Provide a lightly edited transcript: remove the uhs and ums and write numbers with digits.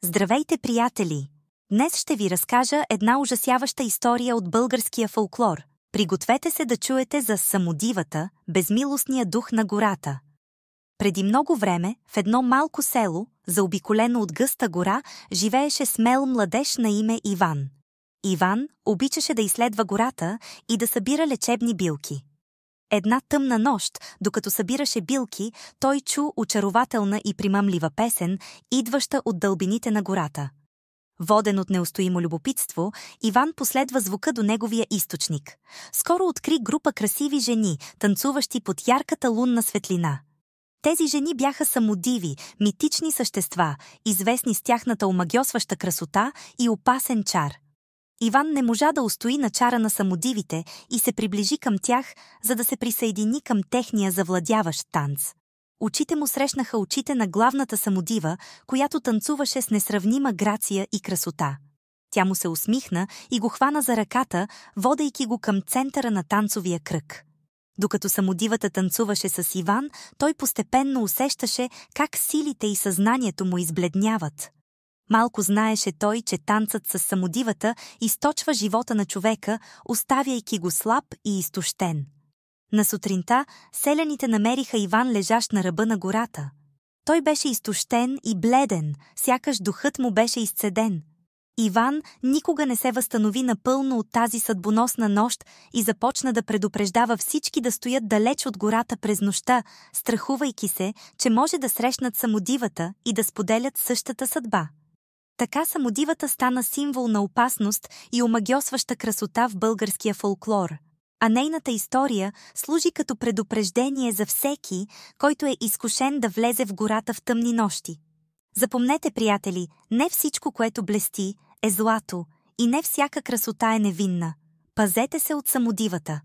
Здравейте, приятели! Днес ще ви разкажа една ужасяваща история от българския фолклор. Пригответе се да чуете за самодивата, безмилостния дух на гората. Преди много време, в едно малко село, заобиколено от гъста гора, живееше смел младеж на име Иван. Иван обичаше да изследва гората и да събира лечебни билки. Една тъмна нощ, докато събираше билки, той чу очарователна и примамлива песен, идваща от дълбините на гората. Воден от неустоимо любопитство, Иван последва звука до неговия източник. Скоро откри група красиви жени, танцуващи под ярката лунна светлина. Тези жени бяха самодиви, митични същества, известни с тяхната омагьосваща красота и опасен чар. Иван не можа да устои на чара на самодивите и се приближи към тях, за да се присъедини към техния завладяващ танц. Очите му срещнаха очите на главната самодива, която танцуваше с несравнима грация и красота. Тя му се усмихна и го хвана за ръката, водейки го към центъра на танцовия кръг. Докато самодивата танцуваше с Иван, той постепенно усещаше как силите и съзнанието му избледняват. Малко знаеше той, че танцът с самодивата източва живота на човека, оставяйки го слаб и изтощен. На сутринта селяните намериха Иван лежащ на ръба на гората. Той беше изтощен и бледен, сякаш духът му беше изцеден. Иван никога не се възстанови напълно от тази съдбоносна нощ и започна да предупреждава всички да стоят далеч от гората през нощта, страхувайки се, че може да срещнат самодивата и да споделят същата съдба. Така самодивата стана символ на опасност и омагьосваща красота в българския фолклор, а нейната история служи като предупреждение за всеки, който е изкушен да влезе в гората в тъмни нощи. Запомнете, приятели, не всичко, което блести, е злато и не всяка красота е невинна. Пазете се от самодивата.